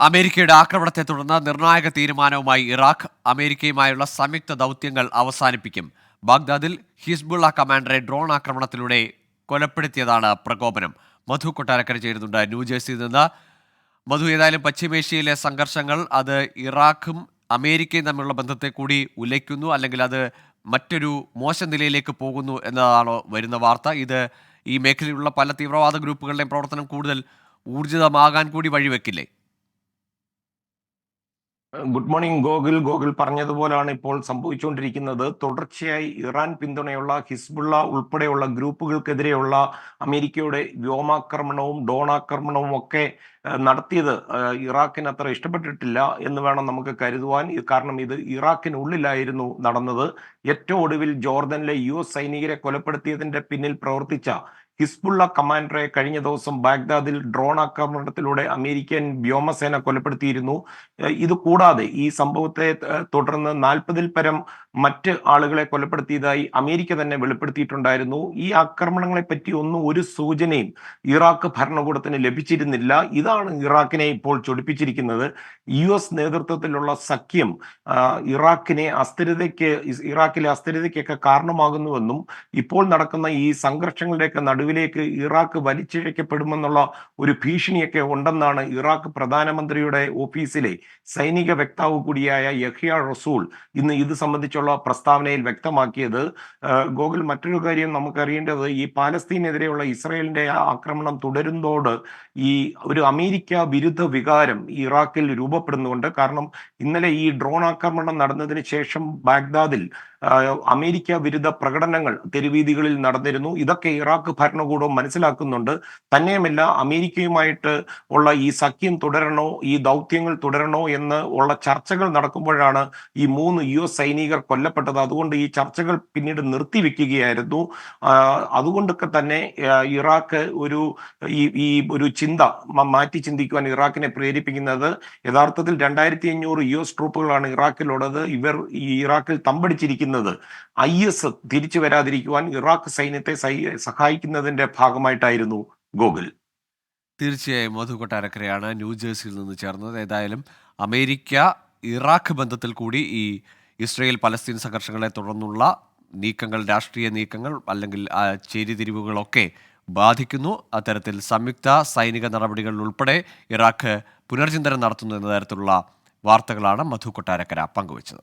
അമേരിക്കയുടെ ആക്രമണത്തെ തുടർന്ന് നിർണായക തീരുമാനവുമായി ഇറാഖ് അമേരിക്കയുമായുള്ള സംയുക്ത ദൗത്യങ്ങൾ അവസാനിപ്പിക്കും. ബാഗ്ദാദിൽ ഹിസ്ബുള്ള കമാൻഡറെ ഡ്രോൺ ആക്രമണത്തിലൂടെ കൊലപ്പെടുത്തിയതാണ് പ്രകോപനം. മധു കൊട്ടാരക്കര ചേരുന്നുണ്ട് ന്യൂജേഴ്സിയിൽ നിന്ന്. മധു, ഏതായാലും പശ്ചിമേഷ്യയിലെ സംഘർഷങ്ങൾ അത് ഇറാഖും അമേരിക്കയും തമ്മിലുള്ള ബന്ധത്തെ കൂടി ഉലയ്ക്കുന്നു, അല്ലെങ്കിൽ അത് മറ്റൊരു മോശം നിലയിലേക്ക് പോകുന്നു എന്നതാണോ വരുന്ന വാർത്ത? ഇത് ഈ മേഖലയിലുള്ള പല തീവ്രവാദ ഗ്രൂപ്പുകളുടെയും പ്രവർത്തനം കൂടുതൽ ഊർജിതമാകാൻ കൂടി വഴിവെക്കില്ലേ? ഗുഡ് മോർണിംഗ് ഗോകുൽ പറഞ്ഞതുപോലാണ് ഇപ്പോൾ സംഭവിച്ചുകൊണ്ടിരിക്കുന്നത്. തുടർച്ചയായി ഇറാൻ പിന്തുണയുള്ള ഹിസ്ബുള്ള ഉൾപ്പെടെയുള്ള ഗ്രൂപ്പുകൾക്കെതിരെയുള്ള അമേരിക്കയുടെ വ്യോമാക്രമണവും ഡ്രോണാക്രമണവും ഒക്കെ നടത്തിയത് ഇറാഖിന് അത്ര ഇഷ്ടപ്പെട്ടിട്ടില്ല എന്ന് വേണം നമുക്ക് കരുതുവാൻ. കാരണം ഇത് ഇറാഖിനുള്ളിലായിരുന്നു നടന്നത്. ഏറ്റവും ഒടുവിൽ ജോർദനിലെ US സൈനികരെ കൊലപ്പെടുത്തിയതിന്റെ പിന്നിൽ പ്രവർത്തിച്ച ഹിസ്ബുള്ള കമാൻഡറെ കഴിഞ്ഞ ദിവസം ബാഗ്ദാദിൽ ഡ്രോൺ ആക്രമണത്തിലൂടെ അമേരിക്കൻ വ്യോമസേന കൊലപ്പെടുത്തിയിരുന്നു. ഇത് കൂടാതെ ഈ സംഭവത്തെ തുടർന്ന് 40-ൽ പരം മറ്റ് ആളുകളെ കൊലപ്പെടുത്തിയതായി അമേരിക്ക തന്നെ വെളിപ്പെടുത്തിയിട്ടുണ്ടായിരുന്നു. ഈ ആക്രമണങ്ങളെ പറ്റി ഒരു സൂചനയും ഇറാഖ് ഭരണകൂടത്തിന് ലഭിച്ചിരുന്നില്ല. ഇതാണ് ഇറാഖിനെ ഇപ്പോൾ ചൊടിപ്പിച്ചിരിക്കുന്നത്. US നേതൃത്വത്തിലുള്ള സഖ്യം ഇറാഖിലെ അസ്ഥിരതയ്ക്കൊക്കെ കാരണമാകുന്നുവെന്നും ഇപ്പോൾ നടക്കുന്ന ഈ സംഘർഷങ്ങളുടെയൊക്കെ നടുവിലേക്ക് ഇറാഖ് വലിച്ചിഴക്കപ്പെടുമെന്നുള്ള ഒരു ഭീഷണിയൊക്കെ ഉണ്ടെന്നാണ് ഇറാഖ് പ്രധാനമന്ത്രിയുടെ ഓഫീസിലെ സൈനിക വക്താവ് കൂടിയായ യഹ്യ റസൂൾ ഇന്ന് ഇത് സംബന്ധിച്ചുള്ള പ്രസ്താവനയിൽ വ്യക്തമാക്കിയത്. ഗോകുൽ, മറ്റൊരു കാര്യം നമുക്കറിയേണ്ടത്, ഈ പാലസ്തീനെതിരെയുള്ള ഇസ്രായേലിന്റെ ആക്രമണം തുടരുന്നതോട് ഈ ഒരു അമേരിക്ക വിരുദ്ധ വികാരം ഇറാഖിൽ രൂപപ്പെടുന്നുണ്ട്. കാരണം ഇന്നലെ ഈ ഡ്രോൺ ആക്രമണം നടന്നതിന് ശേഷം ബാഗ്ദാദിൽ അമേരിക്ക വിരുദ്ധ പ്രകടനങ്ങൾ തെരുവീതികളിൽ നടന്നിരുന്നു. ഇതൊക്കെ ഇറാഖ് ഭരണകൂടം മനസ്സിലാക്കുന്നുണ്ട്. തന്നെയുമല്ല, അമേരിക്കയുമായിട്ട് ഉള്ള ഈ സഖ്യം തുടരണോ, ഈ ദൗത്യങ്ങൾ തുടരണോ എന്ന് ഉള്ള ചർച്ചകൾ നടക്കുമ്പോഴാണ് ഈ 3 US സൈനികർ കൊല്ലപ്പെട്ടത്. അതുകൊണ്ട് ഈ ചർച്ചകൾ പിന്നീട് നിർത്തിവെക്കുകയായിരുന്നു. അതുകൊണ്ടൊക്കെ തന്നെ ഇറാഖ് ഒരു ചിന്ത മാറ്റി ചിന്തിക്കുവാൻ ഇറാഖിനെ പ്രേരിപ്പിക്കുന്നത്, യഥാർത്ഥത്തിൽ 2500 US ട്രൂപ്പുകളാണ് ഇറാഖിലുള്ളത്. ഇവർ ഈ ഇറാഖിൽ തമ്പടിച്ചിരിക്കുന്നത് IS തിരിച്ചു വരാതിരിക്കുവാൻ ഇറാഖ് സൈന്യത്തെ സഹായിക്കുന്നതിന്റെ ഭാഗമായിട്ടായിരുന്നു. ഗോകുൽ, തീർച്ചയായും മധു കൊട്ടാരക്കരയാണ് ന്യൂജേഴ്സിയിൽ നിന്ന് ചേർന്നത്. ഏതായാലും അമേരിക്ക ഇറാഖ് ബന്ധത്തിൽ കൂടി ഈ ഇസ്രയേൽ പലസ്തീൻ സംഘർഷങ്ങളെ തുടർന്നുള്ള നീക്കങ്ങൾ, രാഷ്ട്രീയ നീക്കങ്ങൾ അല്ലെങ്കിൽ ചേരിതിരിവുകളൊക്കെ ബാധിക്കുന്നു. അത്തരത്തിൽ സംയുക്ത സൈനിക നടപടികൾ ഉൾപ്പെടെ ഇറാഖ് പുനർചിന്തനം നടത്തുന്നു എന്ന തരത്തിലുള്ള വാർത്തകളാണ് മധു കൊട്ടാരക്കര പങ്കുവച്ചത്.